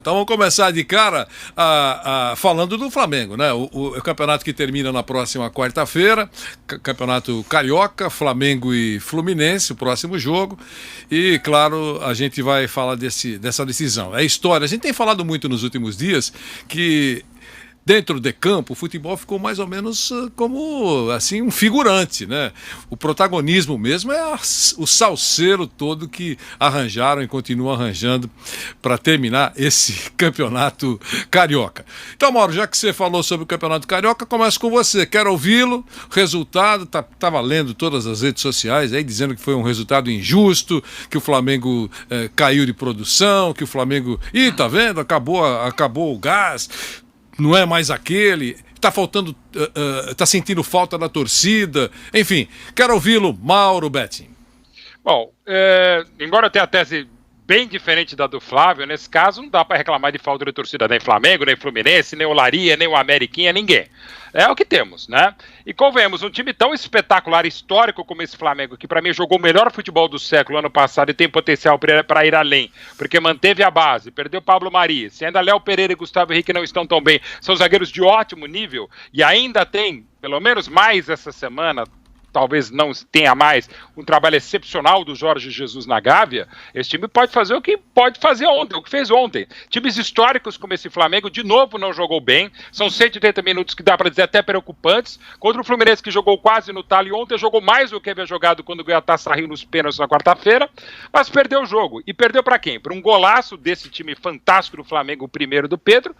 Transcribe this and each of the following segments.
Então vamos começar de cara falando do Flamengo, né? O campeonato que termina na próxima quarta-feira, campeonato carioca, Flamengo e Fluminense, o próximo jogo. E, claro, a gente vai falar dessa decisão. É história. A gente tem falado muito nos últimos dias que dentro de campo, o futebol ficou mais ou menos como assim um figurante, né? O protagonismo mesmo é o salseiro todo que arranjaram e continuam arranjando para terminar esse campeonato carioca. Então, Mauro, já que você falou sobre o campeonato carioca, começo com você. Quero ouvi-lo. Resultado, tava lendo todas as redes sociais aí dizendo que foi um resultado injusto, que o Flamengo caiu de produção, que o Flamengo, tá vendo? Acabou o gás. Não é mais aquele, está faltando, está sentindo falta da torcida, enfim, quero ouvi-lo, Mauro Betting. Bom, embora eu tenha a tese bem diferente da do Flávio, nesse caso não dá para reclamar de falta de torcida nem Flamengo, nem Fluminense, nem o Olaria, nem o Ameriquinha, ninguém. É o que temos, né? E convenhamos, um time tão espetacular, histórico como esse Flamengo, que para mim jogou o melhor futebol do século ano passado e tem potencial para ir além, porque manteve a base, perdeu Pablo Mari, se ainda Léo Pereira e Gustavo Henrique não estão tão bem, são zagueiros de ótimo nível e ainda tem, pelo menos mais essa semana, talvez não tenha mais, um trabalho excepcional do Jorge Jesus na Gávea, esse time pode fazer o que pode fazer ontem, o que fez ontem. Times históricos como esse Flamengo, de novo, não jogou bem, são 180 minutos que dá para dizer até preocupantes, contra o Fluminense que jogou quase no talo e ontem jogou mais do que havia jogado quando ganhou a Taça Rio nos pênaltis na quarta-feira, mas perdeu o jogo. E perdeu para quem? Para um golaço desse time fantástico do Flamengo, o primeiro do Pedro,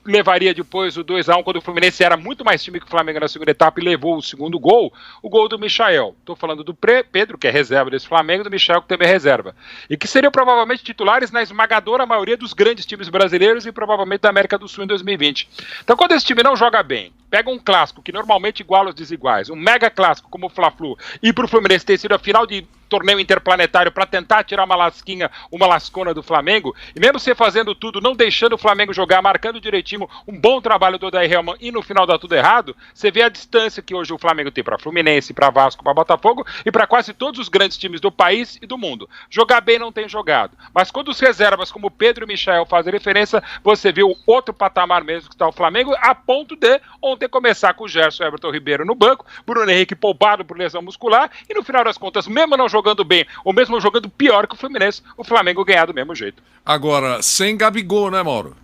levaria depois o 2-1 quando o Fluminense era muito mais time que o Flamengo na segunda etapa e levou o segundo gol, o gol do Michael. Estou falando do Pedro, que é reserva desse Flamengo, e do Michael, que também é reserva. E que seriam provavelmente titulares na esmagadora maioria dos grandes times brasileiros e provavelmente da América do Sul em 2020. Então quando esse time não joga bem, pega um clássico que normalmente iguala os desiguais, um mega clássico como o Fla-Flu, e para o Fluminense ter sido a final de torneio interplanetário para tentar tirar uma lascona do Flamengo, e mesmo você fazendo tudo, não deixando o Flamengo jogar, marcando direitinho, um bom trabalho do Odair Hellmann e no final dá tudo errado, você vê a distância que hoje o Flamengo tem para Fluminense, para Vasco, para Botafogo e para quase todos os grandes times do país e do mundo. Jogar bem não tem jogado, mas quando os reservas como Pedro e Michael fazem referência, você vê o outro patamar mesmo que está o Flamengo, a ponto de ontem começar com o Gerson Everton Ribeiro no banco, Bruno Henrique poupado por lesão muscular e no final das contas, mesmo não jogando bem, ou mesmo jogando pior que o Fluminense, o Flamengo ganhar do mesmo jeito. Agora, sem Gabigol, né, Mauro?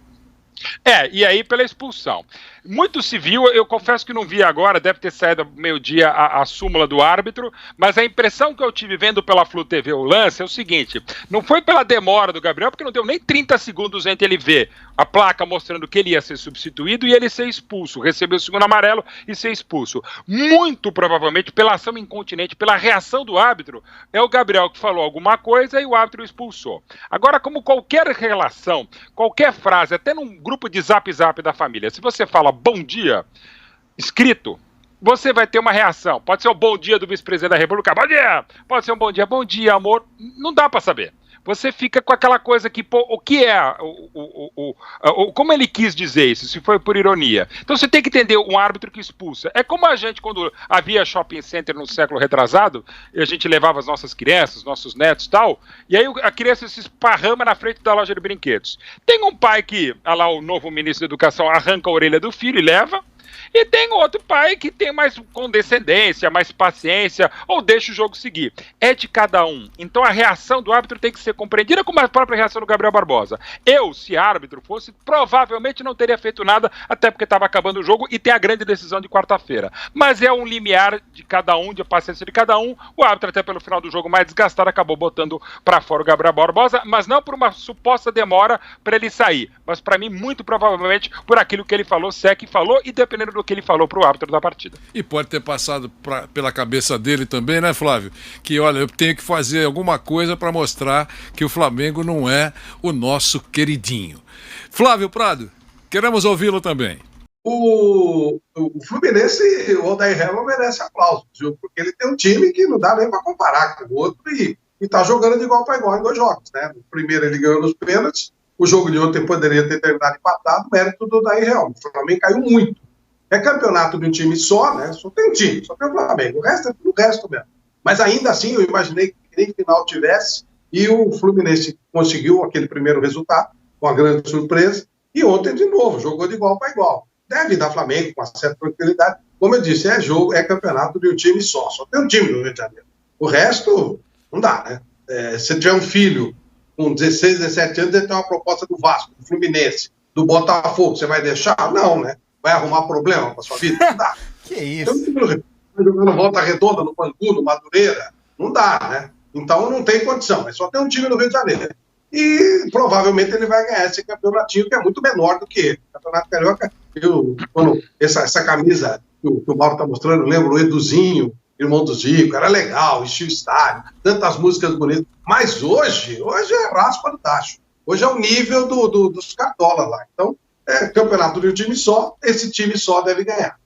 E aí pela expulsão. Muito se viu, eu confesso que não vi agora, deve ter saído meio-dia a súmula do árbitro, mas a impressão que eu tive vendo pela Flu TV o lance é o seguinte, não foi pela demora do Gabriel, porque não deu nem 30 segundos entre ele ver a placa mostrando que ele ia ser substituído e ele ser expulso, receber o segundo amarelo e ser expulso. Muito provavelmente pela ação incontinente, pela reação do árbitro, é o Gabriel que falou alguma coisa e o árbitro expulsou. Agora, como qualquer relação, qualquer frase, até num grupo de zap da família, se você fala bom dia, escrito, você vai ter uma reação. Pode ser o bom dia do vice-presidente da República, bom dia! Pode ser um bom dia, amor. Não dá para saber. Você fica com aquela coisa que, pô, o que é, como ele quis dizer isso, se foi por ironia. Então você tem que entender um árbitro que expulsa. É como a gente, quando havia shopping center no século retrasado, e a gente levava as nossas crianças, nossos netos e tal, e aí a criança se esparrama na frente da loja de brinquedos. Tem um pai que, lá o novo ministro da Educação, arranca a orelha do filho e leva, e tem outro pai que tem mais condescendência, mais paciência, ou deixa o jogo seguir. É de cada um. Então a reação do árbitro tem que ser compreendida como a própria reação do Gabriel Barbosa. Eu, se árbitro fosse, provavelmente não teria feito nada, até porque estava acabando o jogo e tem a grande decisão de quarta-feira. Mas é um limiar de cada um, de paciência de cada um. O árbitro, até pelo final do jogo mais desgastado, acabou botando para fora o Gabriel Barbosa, mas não por uma suposta demora para ele sair, mas para mim, muito provavelmente, por aquilo que ele falou, se é que falou, e dependendo do que ele falou para o árbitro da partida. E pode ter passado pela cabeça dele também, né, Flávio? Que, olha, eu tenho que fazer alguma coisa para mostrar que o Flamengo não é o nosso queridinho. Flávio Prado, queremos ouvi-lo também. O Fluminense, o Odair Hellmann merece aplausos, viu? Porque ele tem um time que não dá nem para comparar com o outro e está jogando de igual para igual em 2 jogos, né? No primeiro ele ganhou nos pênaltis, o jogo de ontem poderia ter terminado empatado, mérito do Odair Hellmann. O Flamengo caiu muito. É campeonato de um time só, né? Só tem um time, só tem o Flamengo. O resto é tudo o resto mesmo. Mas ainda assim, eu imaginei que nem final tivesse e o Fluminense conseguiu aquele primeiro resultado. com a grande surpresa, e ontem de novo, jogou de igual para igual. Deve dar Flamengo com uma certa tranquilidade. Como eu disse, é jogo, é campeonato de um time só tem um time no Rio de Janeiro. O resto, não dá, né? Se tiver um filho com 16, 17 anos, ele tem uma proposta do Vasco, do Fluminense, do Botafogo, você vai deixar? Não, né? Vai arrumar problema para sua vida? Não dá. Que isso? Jogando Volta Redonda, no Bangu, no Madureira, não dá, né? Então não tem condição, mas só tem um time no Rio de Janeiro. E provavelmente ele vai ganhar esse campeonatinho, que é muito menor do que ele. O Campeonato Carioca, quando essa camisa que o Mauro está mostrando, eu lembro o Eduzinho, irmão do Zico, era legal, enchia o estádio, tantas músicas bonitas. Mas hoje é raspa do tacho. Hoje é o nível dos cartolas lá. Então, campeonato de um time só, esse time só deve ganhar.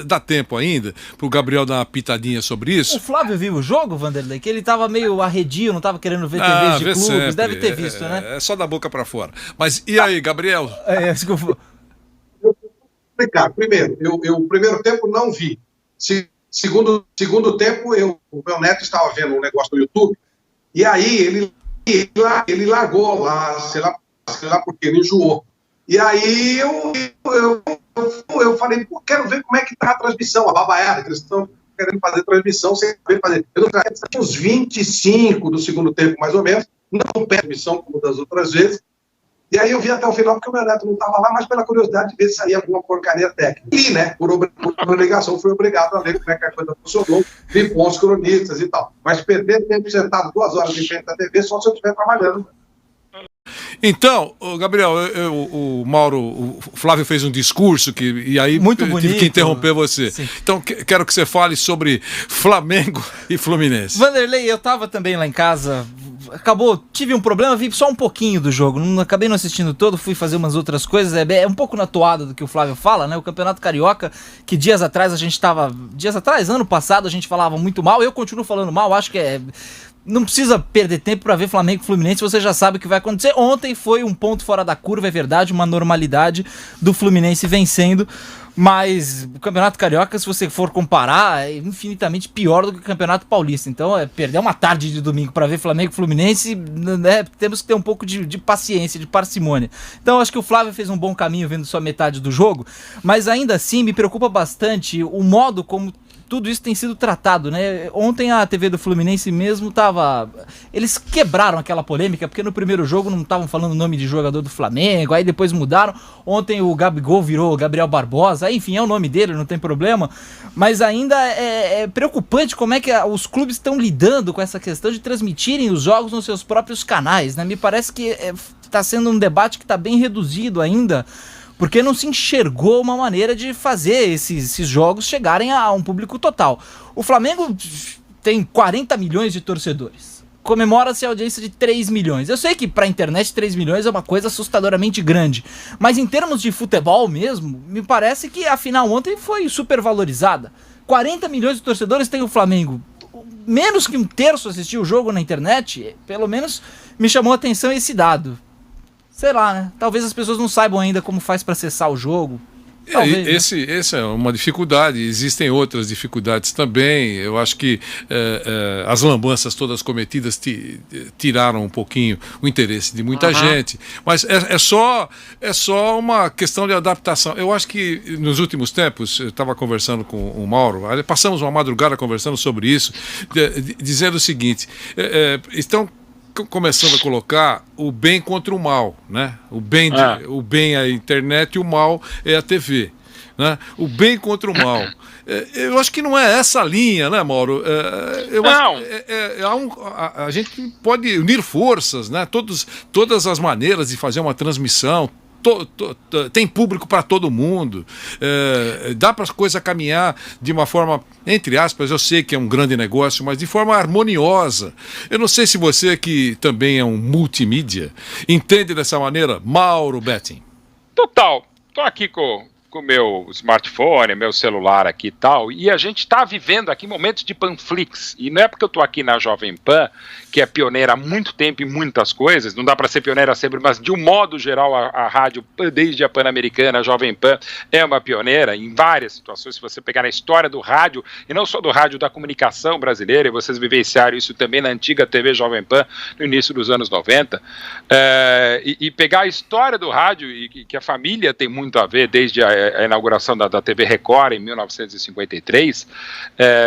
Dá tempo ainda pro Gabriel dar uma pitadinha sobre isso? O Flávio viu o jogo, Vanderlei? Que ele tava meio arredio, não tava querendo ver TVs de clubes, sempre. Deve ter visto, né? É só da boca pra fora. Mas e aí, Gabriel? Eu vou explicar. Primeiro, eu o primeiro tempo não vi. Segundo tempo, o meu neto estava vendo um negócio no YouTube, e aí ele largou lá, sei lá porque ele enjoou. E aí eu falei, pô, quero ver como é que tá a transmissão, a babaiada, que eles estão querendo fazer transmissão sem saber fazer. Eu tinha uns 25 do segundo tempo, mais ou menos, não perde transmissão como das outras vezes. E aí eu vi até o final, porque o meu neto não estava lá, mas pela curiosidade de ver se saía alguma porcaria técnica. E, né, por obrigação, fui obrigado a ler como é que a coisa funcionou, vi bons cronistas e tal. Mas perder tempo sentado 2 horas em frente da TV só se eu estiver trabalhando. Então, Gabriel, o Mauro, o Flávio fez um discurso e aí muito bonito, tive que interromper você. Sim. Então, quero que você fale sobre Flamengo e Fluminense. Vanderlei, eu tava também lá em casa, tive um problema, vi só um pouquinho do jogo, acabei não assistindo todo, fui fazer umas outras coisas, é um pouco na toada do que o Flávio fala, né? O Campeonato Carioca, que ano passado a gente falava muito mal, eu continuo falando mal, acho que não precisa perder tempo para ver Flamengo e Fluminense, você já sabe o que vai acontecer. Ontem foi um ponto fora da curva, é verdade, uma normalidade do Fluminense vencendo, mas o Campeonato Carioca, se você for comparar, é infinitamente pior do que o Campeonato Paulista. Então, perder uma tarde de domingo para ver Flamengo e Fluminense, temos que ter um pouco de paciência, de parcimônia. Então, acho que o Flávio fez um bom caminho vendo só metade do jogo, mas ainda assim me preocupa bastante o modo como tudo isso tem sido tratado, né? Ontem a TV do Fluminense mesmo eles quebraram aquela polêmica, porque no primeiro jogo não estavam falando o nome de jogador do Flamengo, aí depois mudaram. Ontem o Gabigol virou Gabriel Barbosa, enfim, é o nome dele, não tem problema. Mas ainda é preocupante como é que os clubes estão lidando com essa questão de transmitirem os jogos nos seus próprios canais, né? Me parece que está sendo um debate que está bem reduzido ainda, porque não se enxergou uma maneira de fazer esses jogos chegarem a um público total. O Flamengo tem 40 milhões de torcedores. Comemora-se a audiência de 3 milhões. Eu sei que pra internet 3 milhões é uma coisa assustadoramente grande, mas em termos de futebol mesmo, me parece que a final ontem foi super valorizada. 40 milhões de torcedores tem o Flamengo. Menos que um terço assistiu o jogo na internet, pelo menos me chamou a atenção esse dado. Sei lá, né? Talvez as pessoas não saibam ainda como faz para acessar o jogo. Talvez, essa é uma dificuldade, existem outras dificuldades também. Eu acho que as lambanças todas cometidas tiraram um pouquinho o interesse de muita gente, mas é só uma questão de adaptação. Eu acho que nos últimos tempos, eu estava conversando com o Mauro, passamos uma madrugada conversando sobre isso, dizendo o seguinte, estão começando a colocar o bem contra o mal, né? O bem é a internet e o mal é a TV, né? O bem contra o mal. Eu acho que não é essa a linha, né, Mauro? A gente pode unir forças, né? Todas as maneiras de fazer uma transmissão. Tem público para todo mundo, dá para a coisa caminhar de uma forma, entre aspas, eu sei que é um grande negócio, mas de forma harmoniosa. Eu não sei se você, que também é um multimídia, entende dessa maneira, Mauro Betting. Total. Estou aqui com com o meu smartphone, meu celular aqui e tal, e a gente está vivendo aqui momentos de Panflix, e não é porque eu estou aqui na Jovem Pan, que é pioneira há muito tempo em muitas coisas, não dá para ser pioneira sempre, mas de um modo geral a rádio, desde a Pan-Americana, a Jovem Pan, é uma pioneira em várias situações. Se você pegar na história do rádio, e não só do rádio, da comunicação brasileira, e vocês vivenciaram isso também na antiga TV Jovem Pan, no início dos anos 90, e pegar a história do rádio, e que a família tem muito a ver, desde a inauguração da TV Record em 1953,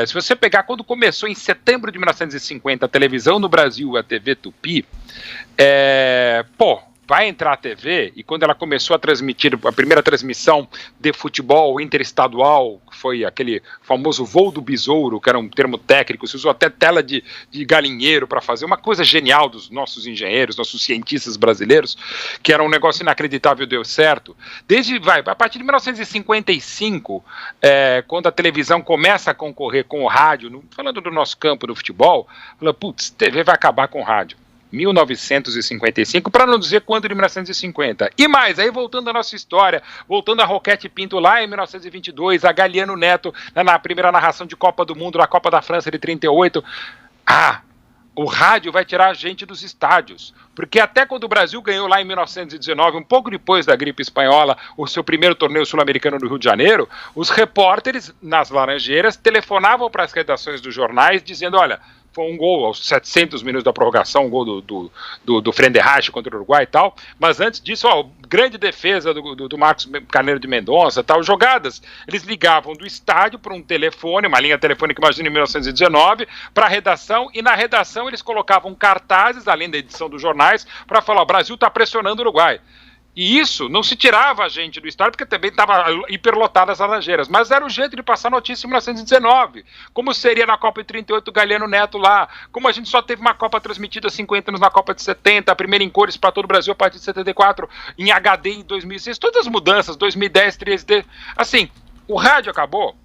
se você pegar quando começou em setembro de 1950 a televisão no Brasil, a TV Tupi, vai entrar a TV, e quando ela começou a transmitir a primeira transmissão de futebol interestadual, que foi aquele famoso voo do besouro, que era um termo técnico, se usou até tela de galinheiro para fazer, uma coisa genial dos nossos engenheiros, nossos cientistas brasileiros, que era um negócio inacreditável, deu certo. A partir de 1955, quando a televisão começa a concorrer com o rádio, falando do nosso campo do futebol, TV vai acabar com o rádio. 1955, para não dizer quando de 1950. E mais, aí voltando à nossa história, voltando a Roquete Pinto lá em 1922, a Galiano Neto na primeira narração de Copa do Mundo, na Copa da França de 38, o rádio vai tirar a gente dos estádios, porque até quando o Brasil ganhou lá em 1919, um pouco depois da gripe espanhola, o seu primeiro torneio sul-americano no Rio de Janeiro, os repórteres nas Laranjeiras telefonavam para as redações dos jornais dizendo, olha, foi um gol aos 700 minutos da prorrogação, um gol do Frenderrache contra o Uruguai e tal, mas antes disso, grande defesa do Marcos Carneiro de Mendonça, tal, jogadas, eles ligavam do estádio para um telefone, uma linha telefônica, imagina, em 1919, para a redação, e na redação eles colocavam cartazes, além da edição dos jornais, para falar, o Brasil está pressionando o Uruguai. E isso não se tirava a gente do estádio, porque também estava hiperlotado as Laranjeiras, mas era o jeito de passar notícia em 1919, como seria na Copa de 38 o Galiano Neto lá, como a gente só teve uma Copa transmitida há 50 anos na Copa de 70, a primeira em cores para todo o Brasil a partir de 74, em HD em 2006, todas as mudanças, 2010, 3D, assim, o rádio acabou,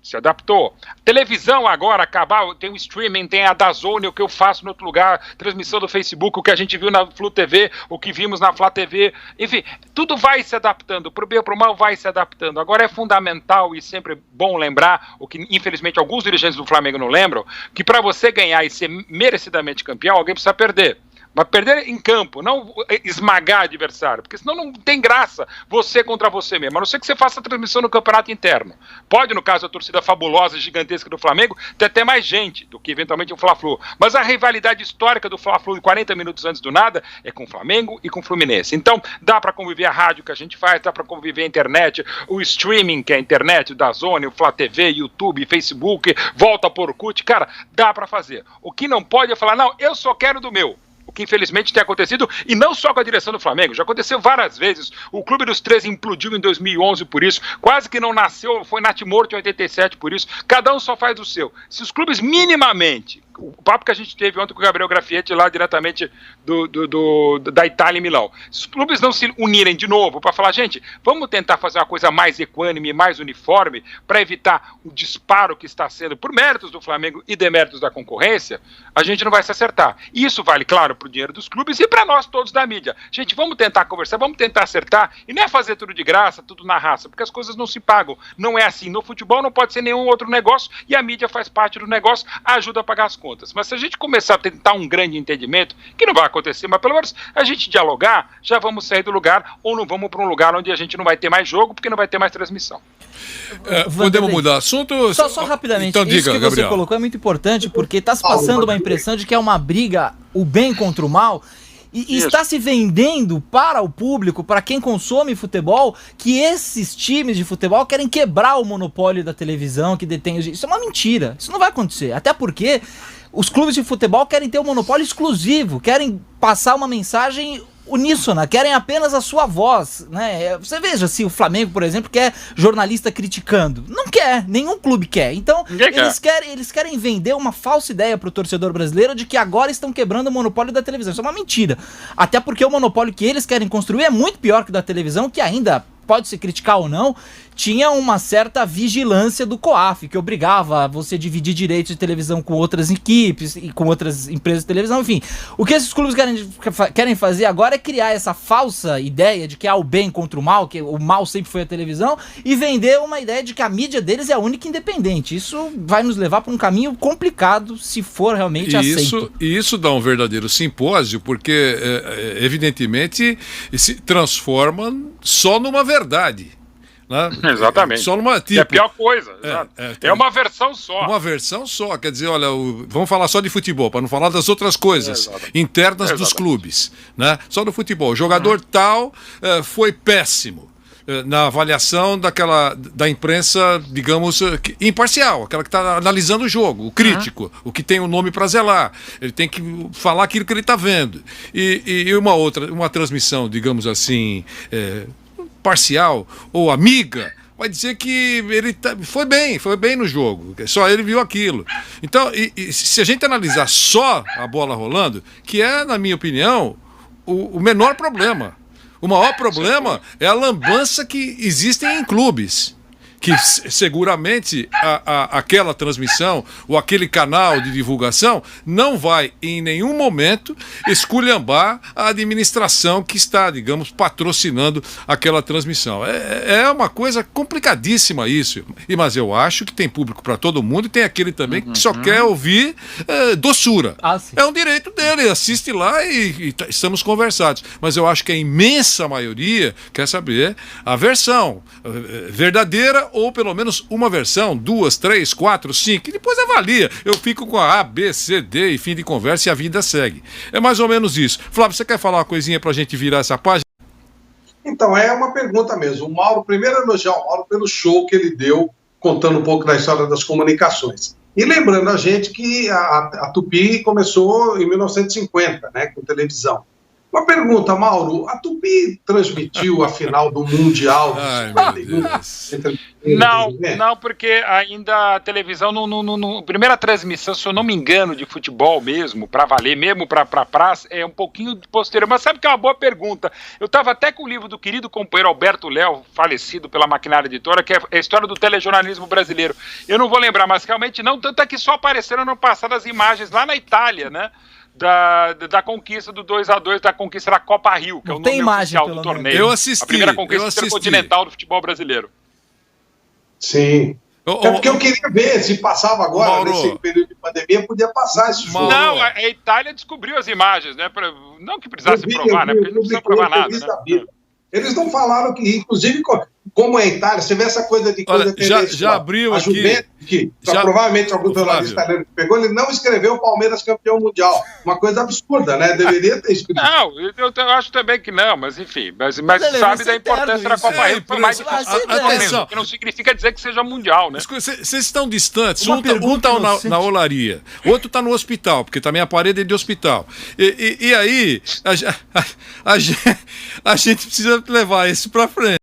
se adaptou. Televisão agora acabar, tem o streaming, tem a DAZN, o que eu faço em outro lugar, transmissão do Facebook, o que a gente viu na Flu TV, o que vimos na Flá TV, enfim, tudo vai se adaptando, pro bem ou pro mal vai se adaptando. Agora é fundamental e sempre bom lembrar, o que infelizmente alguns dirigentes do Flamengo não lembram, que para você ganhar e ser merecidamente campeão, alguém precisa perder. Mas perder em campo, não esmagar adversário, porque senão não tem graça você contra você mesmo, a não ser que você faça a transmissão no campeonato interno. Pode, no caso da torcida fabulosa, gigantesca do Flamengo, ter até mais gente do que eventualmente o Fla-Flu. Mas a rivalidade histórica do Fla-Flu, 40 minutos antes do nada, é com o Flamengo e com o Fluminense. Então, dá para conviver a rádio que a gente faz, dá para conviver a internet, o streaming, que é a internet, o DAZN, o Flá TV, YouTube, Facebook, volta por Orkut, cara, dá para fazer. O que não pode é falar, não, eu só quero do meu. O que infelizmente tem acontecido, e não só com a direção do Flamengo, já aconteceu várias vezes. O Clube dos 13 implodiu em 2011 por isso, quase que não nasceu, foi natimorto em 87 por isso. Cada um só faz o seu. Se os clubes minimamente, o papo que a gente teve ontem com o Gabriel Grafietti lá diretamente da Itália em Milão, se os clubes não se unirem de novo para falar, gente, vamos tentar fazer uma coisa mais equânime, mais uniforme, para evitar o disparo que está sendo por méritos do Flamengo e deméritos da concorrência, a gente não vai se acertar. E isso vale, claro, para o dinheiro dos clubes e para nós todos da mídia. Gente, vamos tentar conversar, vamos tentar acertar, e não é fazer tudo de graça, tudo na raça, porque as coisas não se pagam. Não é assim. No futebol não pode ser nenhum outro negócio, e a mídia faz parte do negócio, ajuda a pagar as contas. Mas se a gente começar a tentar um grande entendimento, que não vai acontecer, mas pelo menos a gente dialogar, já vamos sair do lugar, ou não vamos para um lugar onde a gente não vai ter mais jogo, porque não vai ter mais transmissão. Podemos mudar assunto? Só rapidamente, então, isso diga, que Gabriel. você colocou é muito importante, porque está se passando uma impressão de que é uma briga, o bem contra o mal, e está se vendendo para o público, para quem consome futebol, que esses times de futebol querem quebrar o monopólio da televisão que detém... Isso é uma mentira, isso não vai acontecer, até porque os clubes de futebol querem ter um monopólio exclusivo, querem passar uma mensagem uníssona, querem apenas a sua voz, né? Você veja, se o Flamengo, por exemplo, quer jornalista criticando, não quer, nenhum clube quer. Então, eles querem vender uma falsa ideia pro torcedor brasileiro de que agora estão quebrando o monopólio da televisão. Isso é uma mentira. Até porque o monopólio que eles querem construir é muito pior que o da televisão, que ainda pode se criticar ou não, tinha uma certa vigilância do COAF, que obrigava você a dividir direitos de televisão com outras equipes e com outras empresas de televisão, enfim. O que esses clubes querem fazer agora é criar essa falsa ideia de que há o bem contra o mal, que o mal sempre foi a televisão, e vender uma ideia de que a mídia deles é a única independente. Isso vai nos levar para um caminho complicado se for realmente aceito. E isso dá um verdadeiro simpósio, porque evidentemente se transforma só numa verdade. Né? Exatamente. Só numa, tipo, é a pior coisa. É uma versão só. Uma versão só. Quer dizer, olha, vamos falar só de futebol, para não falar das outras coisas internas dos clubes. Né? Só do futebol. O jogador tal foi péssimo na avaliação da imprensa, digamos, imparcial, aquela que está analisando o jogo, o crítico, o que tem o nome para zelar. Ele tem que falar aquilo que ele está vendo. E uma transmissão, digamos assim, parcial ou amiga, vai dizer que ele foi bem no jogo, só ele viu aquilo. Então, se a gente analisar só a bola rolando, que é, na minha opinião, o menor problema. O maior problema é a lambança que existem em clubes, que seguramente aquela transmissão ou aquele canal de divulgação não vai em nenhum momento esculhambar a administração que está, digamos, patrocinando aquela transmissão. É uma coisa complicadíssima isso, mas eu acho que tem público para todo mundo e tem aquele também que só quer ouvir doçura. É um direito dele, assiste lá e estamos conversados. Mas eu acho que a imensa maioria quer saber a versão verdadeira, ou pelo menos uma versão, 2, 3, 4, 5, e depois avalia. Eu fico com a B, C, D e fim de conversa e a vida segue. É mais ou menos isso. Flávio, você quer falar uma coisinha pra gente virar essa página? Então, é uma pergunta mesmo. O Mauro, primeiro elogiar o Mauro pelo show que ele deu, contando um pouco da história das comunicações. E lembrando a gente que a Tupi começou em 1950, né, com televisão. Uma pergunta, Mauro, a Tupi transmitiu a final do Mundial? Não, porque ainda a televisão, primeira transmissão, se eu não me engano, de futebol mesmo, para valer, mesmo para praça, é um pouquinho posterior. Mas sabe que é uma boa pergunta? Eu estava até com o livro do querido companheiro Alberto Léo, falecido pela Maquinária Editora, que é a história do telejornalismo brasileiro. Eu não vou lembrar, mas realmente não, tanto é que só apareceram no passado as imagens lá na Itália, né? Da conquista do 2-2, da conquista da Copa Rio, que é o nome oficial do torneio. Eu assisti. A primeira conquista intercontinental do futebol brasileiro. Sim. É porque eu queria ver se passava agora, Mauro, nesse período de pandemia, podia passar esse jogo. Não, a Itália descobriu as imagens, né? Não que precisasse provar, né? Porque não precisa provar nada. Né? Eles não falaram que, inclusive, como é a Itália, você vê essa coisa de coisa já abriu a aqui. Juventus, que provavelmente algum jornalista italiano que pegou, ele não escreveu o Palmeiras campeão mundial. Uma coisa absurda, né? Deveria ter escrito. Não, eu acho também que não, mas enfim. Mas sabe da importância da Copa Rio. Foi mais difícil, que não significa dizer que seja mundial, né? Vocês estão distantes. Um está na olaria, o outro está no hospital, porque também a parede é de hospital. E aí, a gente precisa levar isso para frente.